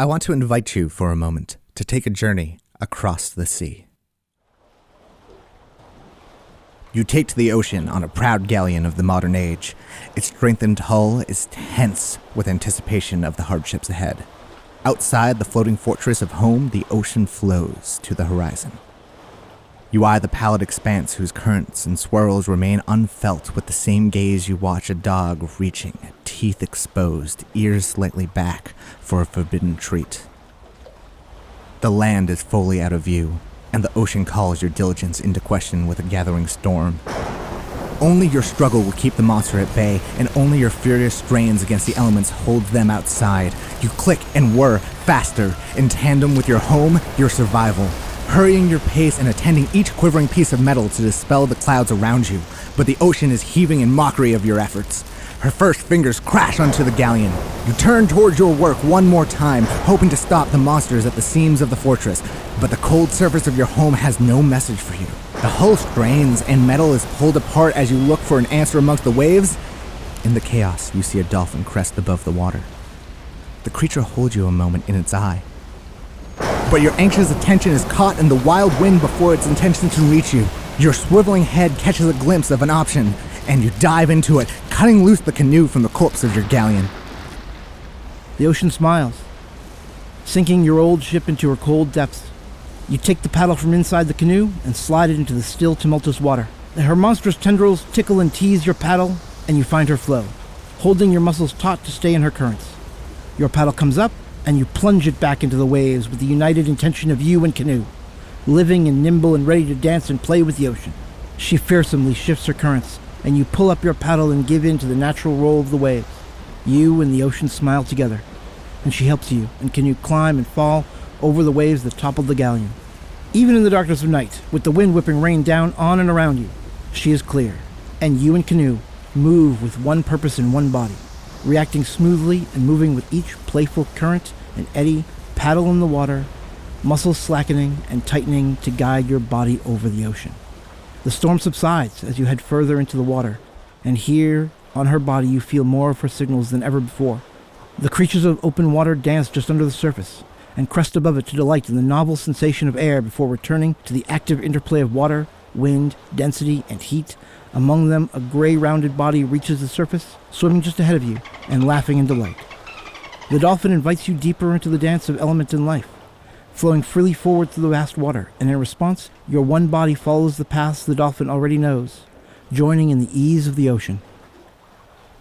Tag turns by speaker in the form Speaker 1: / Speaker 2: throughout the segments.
Speaker 1: I want to invite you for a moment to take a journey across the sea. You take to the ocean on a proud galleon of the modern age. Its strengthened hull is tense with anticipation of the hardships ahead. Outside the floating fortress of home, the ocean flows to the horizon. You eye the pallid expanse whose currents and swirls remain unfelt with the same gaze you watch a dog reaching, teeth exposed, ears slightly back for a forbidden treat. The land is fully out of view, and the ocean calls your diligence into question with a gathering storm. Only your struggle will keep the monster at bay, and only your furious strains against the elements holds them outside. You click and whir faster, in tandem with your home, your survival, hurrying your pace and attending each quivering piece of metal to dispel the clouds around you. But the ocean is heaving in mockery of your efforts. Her first fingers crash onto the galleon. You turn towards your work one more time, hoping to stop the monsters at the seams of the fortress, but the cold surface of your home has no message for you. The hull strains and metal is pulled apart as you look for an answer amongst the waves. In the chaos, you see a dolphin crest above the water. The creature holds you a moment in its eye, but your anxious attention is caught in the wild wind before its intentions can reach you. Your swiveling head catches a glimpse of an option, and you dive into it, cutting loose the canoe from the corpse of your galleon.
Speaker 2: The ocean smiles, sinking your old ship into her cold depths. You take the paddle from inside the canoe and slide it into the still tumultuous water. Her monstrous tendrils tickle and tease your paddle, and you find her flow, holding your muscles taut to stay in her currents. Your paddle comes up, and you plunge it back into the waves with the united intention of you and canoe, living and nimble and ready to dance and play with the ocean. She fearsomely shifts her currents, and you pull up your paddle and give in to the natural roll of the waves. You and the ocean smile together, and she helps you and canoe climb and fall over the waves that topple the galleon. Even in the darkness of night, with the wind whipping rain down on and around you, she is clear, and you and canoe move with one purpose in one body, reacting smoothly and moving with each playful current and eddy, paddle in the water, muscles slackening and tightening to guide your body over the ocean. The storm subsides as you head further into the water, and here on her body you feel more of her signals than ever before. The creatures of open water dance just under the surface, and crest above it to delight in the novel sensation of air before returning to the active interplay of water, wind, density, and heat. Among them, a gray rounded body reaches the surface, swimming just ahead of you, and laughing in delight. The dolphin invites you deeper into the dance of element and life, flowing freely forward through the vast water, and in response, your one body follows the paths the dolphin already knows, joining in the ease of the ocean.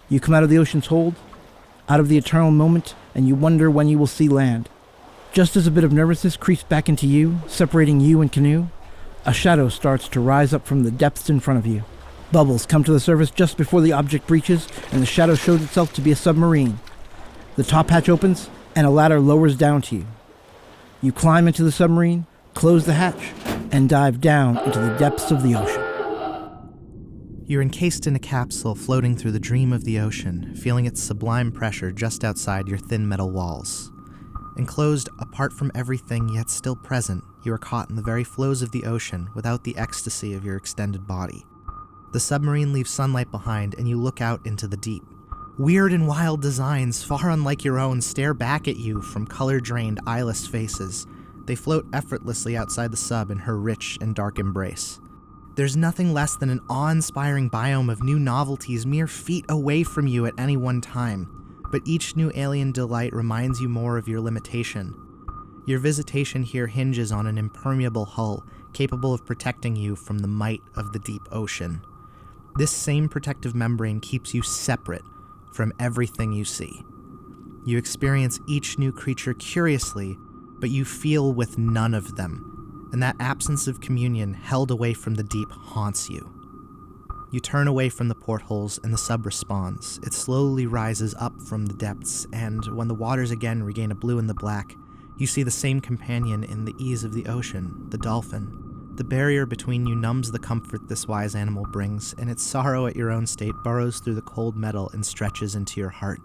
Speaker 2: You come out of the ocean's hold, out of the eternal moment, and you wonder when you will see land. Just as a bit of nervousness creeps back into you, separating you and canoe, a shadow starts to rise up from the depths in front of you. Bubbles come to the surface just before the object breaches, and the shadow shows itself to be a submarine. The top hatch opens, and a ladder lowers down to you. You climb into the submarine, close the hatch, and dive down into the depths of the ocean.
Speaker 1: You're encased in a capsule floating through the dream of the ocean, feeling its sublime pressure just outside your thin metal walls. Enclosed apart from everything, yet still present, you are caught in the very flows of the ocean without the ecstasy of your extended body. The submarine leaves sunlight behind, and you look out into the deep. Weird and wild designs, far unlike your own, stare back at you from color-drained, eyeless faces. They float effortlessly outside the sub in her rich and dark embrace. There's nothing less than an awe-inspiring biome of new novelties mere feet away from you at any one time, but each new alien delight reminds you more of your limitation. Your visitation here hinges on an impermeable hull, capable of protecting you from the might of the deep ocean. This same protective membrane keeps you separate from everything you see. You experience each new creature curiously, but you feel with none of them, and that absence of communion held away from the deep haunts you. You turn away from the portholes, and the sub responds. It slowly rises up from the depths, and when the waters again regain a blue and the black, you see the same companion in the ease of the ocean, the dolphin. The barrier between you numbs the comfort this wise animal brings, and its sorrow at your own state burrows through the cold metal and stretches into your heart.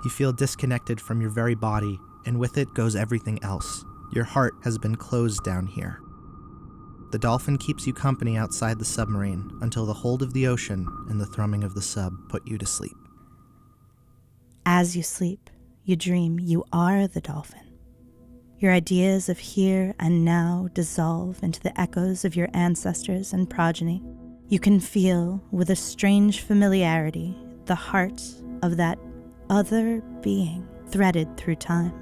Speaker 1: You feel disconnected from your very body, and with it goes everything else. Your heart has been closed down here. The dolphin keeps you company outside the submarine until the hold of the ocean and the thrumming of the sub put you to sleep.
Speaker 3: As you sleep, you dream you are the dolphin. Your ideas of here and now dissolve into the echoes of your ancestors and progeny. You can feel, with a strange familiarity, the heart of that other being threaded through time.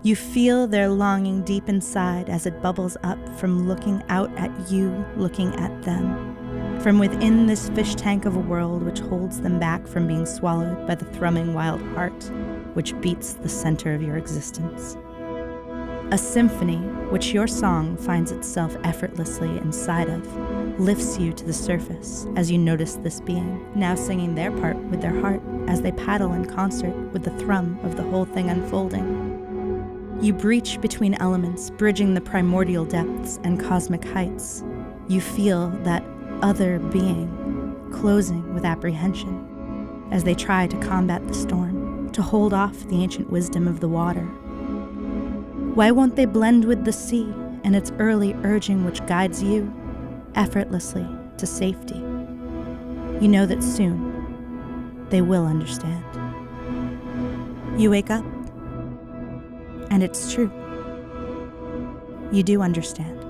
Speaker 3: You feel their longing deep inside as it bubbles up from looking out at you, looking at them, from within this fish tank of a world which holds them back from being swallowed by the thrumming wild heart which beats the center of your existence. A symphony which your song finds itself effortlessly inside of lifts you to the surface as you notice this being, now singing their part with their heart as they paddle in concert with the thrum of the whole thing unfolding. You breach between elements, bridging the primordial depths and cosmic heights. You feel that other being closing with apprehension as they try to combat the storm, to hold off the ancient wisdom of the water. Why won't they blend with the sea and its early urging which guides you effortlessly to safety? You know that soon they will understand. You wake up, and it's true. You do understand.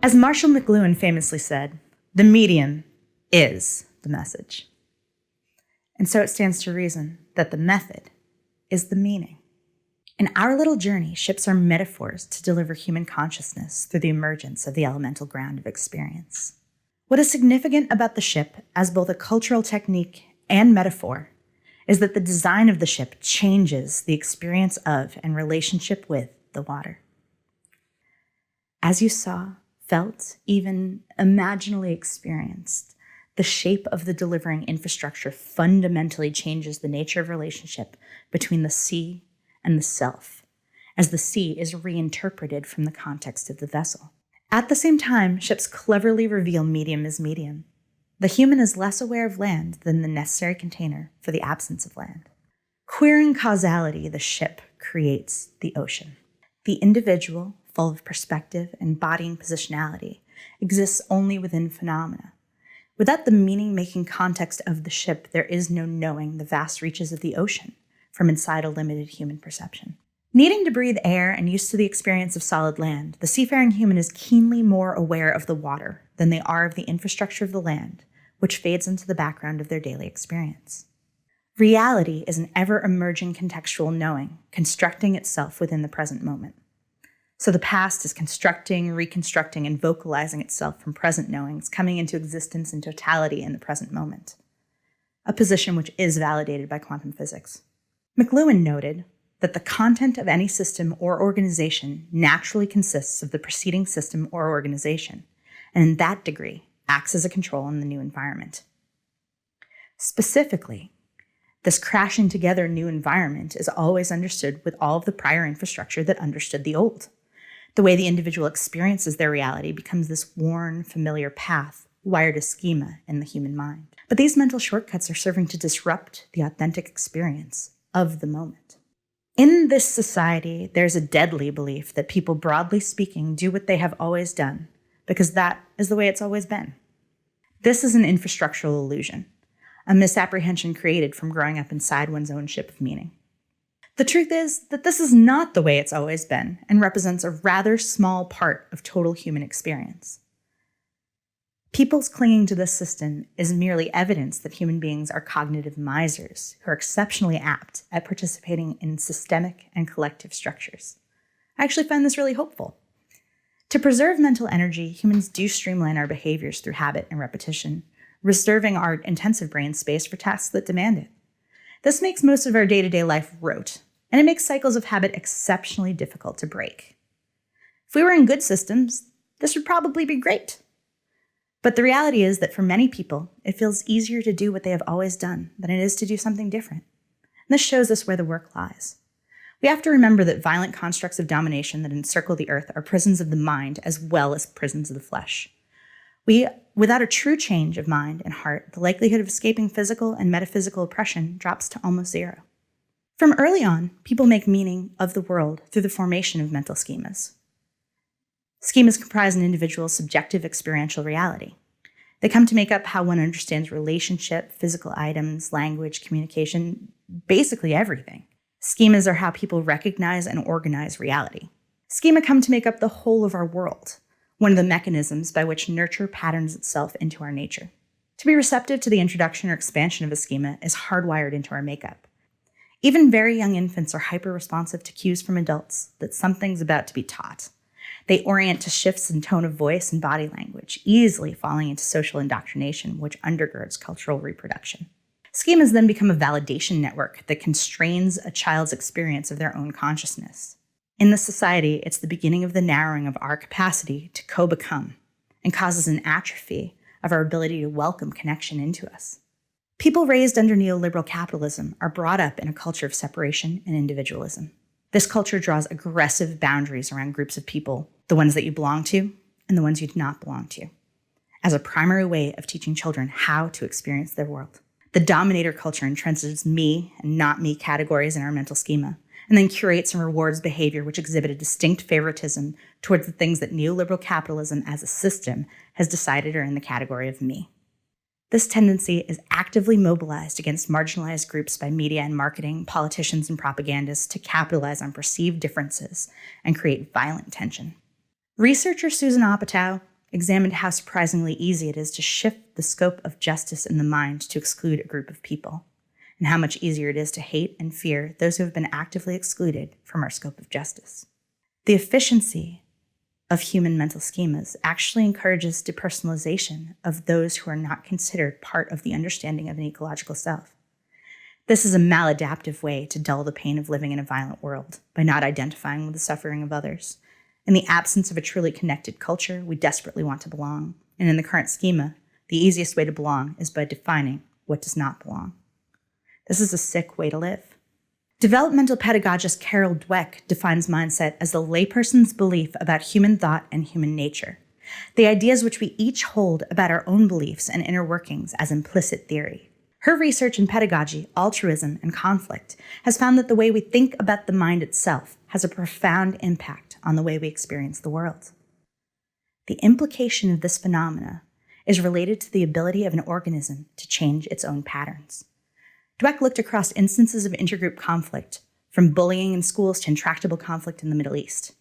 Speaker 3: As Marshall McLuhan famously said, the medium is the message. And so it stands to reason that the method is the meaning. In our little journey, ships are metaphors to deliver human consciousness through the emergence of the elemental ground of experience. What is significant about the ship as both a cultural technique and metaphor is that the design of the ship changes the experience of and relationship with the water. As you saw, felt, even imaginally experienced, the shape of the delivering infrastructure fundamentally changes the nature of relationship between the sea and the self, as the sea is reinterpreted from the context of the vessel. At the same time, ships cleverly reveal medium as medium. The human is less aware of land than the necessary container for the absence of land. Queering causality, the ship creates the ocean. The individual, full of perspective, embodying positionality, exists only within phenomena. Without the meaning-making context of the ship, there is no knowing the vast reaches of the ocean from inside a limited human perception. Needing to breathe air and used to the experience of solid land, the seafaring human is keenly more aware of the water than they are of the infrastructure of the land, which fades into the background of their daily experience. Reality is an ever-emerging contextual knowing, constructing itself within the present moment. So the past is constructing, reconstructing, and vocalizing itself from present knowings, coming into existence in totality in the present moment, a position which is validated by quantum physics. McLuhan noted that the content of any system or organization naturally consists of the preceding system or organization, and in that degree acts as a control in the new environment. Specifically, this crashing together new environment is always understood with all of the prior infrastructure that understood the old. The way the individual experiences their reality becomes this worn, familiar path wired as schema in the human mind. But these mental shortcuts are serving to disrupt the authentic experience of the moment. In this society, there's a deadly belief that people, broadly speaking, do what they have always done, because that is the way it's always been. This is an infrastructural illusion, a misapprehension created from growing up inside one's own ship of meaning. The truth is that this is not the way it's always been and represents a rather small part of total human experience. People's clinging to this system is merely evidence that human beings are cognitive misers who are exceptionally apt at participating in systemic and collective structures. I actually find this really hopeful. To preserve mental energy, humans do streamline our behaviors through habit and repetition, reserving our intensive brain space for tasks that demand it. This makes most of our day-to-day life rote, and it makes cycles of habit exceptionally difficult to break. If we were in good systems, this would probably be great. But the reality is that for many people, it feels easier to do what they have always done than it is to do something different. And this shows us where the work lies. We have to remember that violent constructs of domination that encircle the earth are prisons of the mind as well as prisons of the flesh. Without a true change of mind and heart, the likelihood of escaping physical and metaphysical oppression drops to almost zero. From early on, people make meaning of the world through the formation of mental schemas. Schemas comprise an individual's subjective experiential reality. They come to make up how one understands relationship, physical items, language, communication, basically everything. Schemas are how people recognize and organize reality. Schema come to make up the whole of our world, one of the mechanisms by which nurture patterns itself into our nature. To be receptive to the introduction or expansion of a schema is hardwired into our makeup. Even very young infants are hyper-responsive to cues from adults that something's about to be taught. They orient to shifts in tone of voice and body language, easily falling into social indoctrination, which undergirds cultural reproduction. Schemas then become a validation network that constrains a child's experience of their own consciousness. In this society, it's the beginning of the narrowing of our capacity to co-become and causes an atrophy of our ability to welcome connection into us. People raised under neoliberal capitalism are brought up in a culture of separation and individualism. This culture draws aggressive boundaries around groups of people, the ones that you belong to and the ones you do not belong to, as a primary way of teaching children how to experience their world. The dominator culture entrenches me and not me categories in our mental schema, and then curates and rewards behavior which exhibit a distinct favoritism towards the things that neoliberal capitalism as a system has decided are in the category of me. This tendency is actively mobilized against marginalized groups by media and marketing, politicians and propagandists to capitalize on perceived differences and create violent tension. Researcher Susan Apatow examined how surprisingly easy it is to shift the scope of justice in the mind to exclude a group of people, and how much easier it is to hate and fear those who have been actively excluded from our scope of justice. The efficiency of human mental schemas actually encourages depersonalization of those who are not considered part of the understanding of an ecological self. This is a maladaptive way to dull the pain of living in a violent world by not identifying with the suffering of others. In the absence of a truly connected culture, we desperately want to belong, and in the current schema, the easiest way to belong is by defining what does not belong. This is a sick way to live. Developmental pedagogist Carol Dweck defines mindset as the layperson's belief about human thought and human nature, the ideas which we each hold about our own beliefs and inner workings as implicit theory. Her research in pedagogy, altruism, and conflict has found that the way we think about the mind itself has a profound impact on the way we experience the world. The implication of this phenomena is related to the ability of an organism to change its own patterns. Dweck looked across instances of intergroup conflict, from bullying in schools to intractable conflict in the Middle East.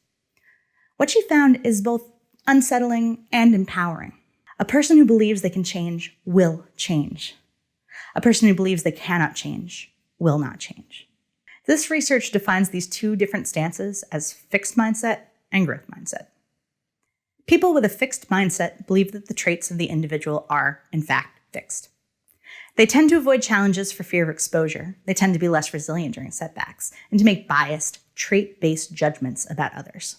Speaker 3: What she found is both unsettling and empowering. A person who believes they can change will change. A person who believes they cannot change will not change. This research defines these two different stances as fixed mindset and growth mindset. People with a fixed mindset believe that the traits of the individual are, in fact, fixed. They tend to avoid challenges for fear of exposure. They tend to be less resilient during setbacks and to make biased, trait-based judgments about others.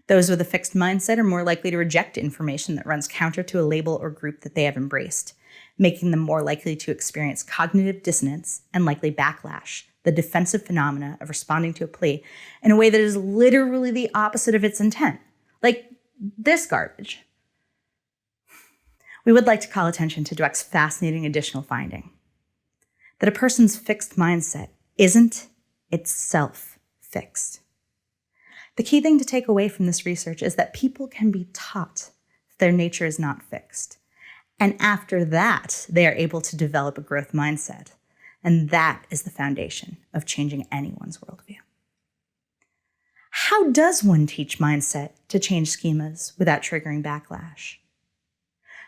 Speaker 3: Those with a fixed mindset are more likely to reject information that runs counter to a label or group that they have embraced, making them more likely to experience cognitive dissonance and likely backlash, the defensive phenomena of responding to a plea in a way that is literally the opposite of its intent, like this garbage. We would like to call attention to Dweck's fascinating additional finding, that a person's fixed mindset isn't itself fixed. The key thing to take away from this research is that people can be taught that their nature is not fixed. And after that, they are able to develop a growth mindset. And that is the foundation of changing anyone's worldview. How does one teach mindset to change schemas without triggering backlash?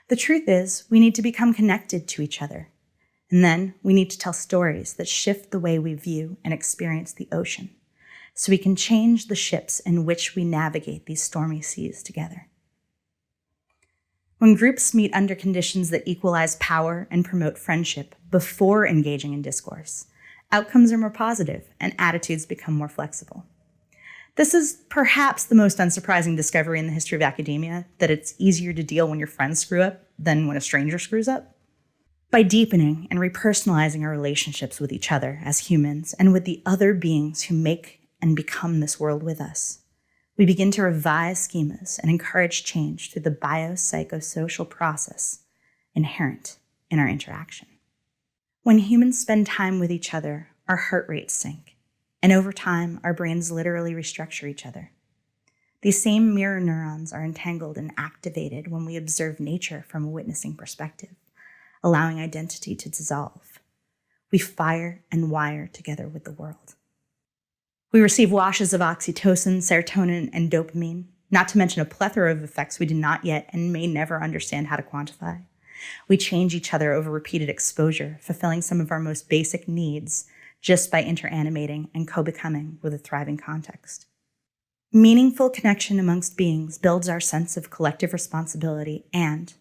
Speaker 3: The truth is, we need to become connected to each other. And then we need to tell stories that shift the way we view and experience the ocean, so we can change the ships in which we navigate these stormy seas together. When groups meet under conditions that equalize power and promote friendship before engaging in discourse, outcomes are more positive and attitudes become more flexible. This is perhaps the most unsurprising discovery in the history of academia, that it's easier to deal when your friends screw up than when a stranger screws up. By deepening and repersonalizing our relationships with each other as humans and with the other beings who make and become this world with us, we begin to revise schemas and encourage change through the biopsychosocial process inherent in our interaction. When humans spend time with each other, our heart rates sink, and over time, our brains literally restructure each other. These same mirror neurons are entangled and activated when we observe nature from a witnessing perspective, allowing identity to dissolve. We fire and wire together with the world. We receive washes of oxytocin, serotonin, and dopamine, not to mention a plethora of effects we do not yet and may never understand how to quantify. We change each other over repeated exposure, fulfilling some of our most basic needs just by interanimating and co-becoming with a thriving context. Meaningful connection amongst beings builds our sense of collective responsibility and,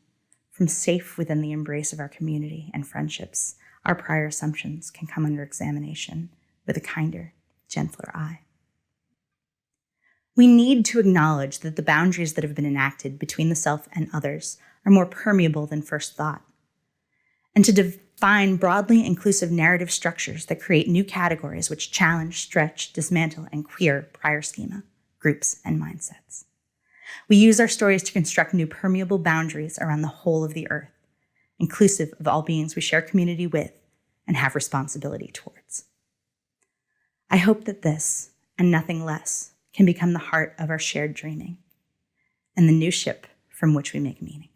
Speaker 3: from safe within the embrace of our community and friendships, our prior assumptions can come under examination with a kinder, gentler eye. We need to acknowledge that the boundaries that have been enacted between the self and others are more permeable than first thought, and to define broadly inclusive narrative structures that create new categories which challenge, stretch, dismantle, and queer prior schema, groups, and mindsets. We use our stories to construct new permeable boundaries around the whole of the earth, inclusive of all beings we share community with and have responsibility towards. I hope that this, and nothing less, can become the heart of our shared dreaming and the new ship from which we make meaning.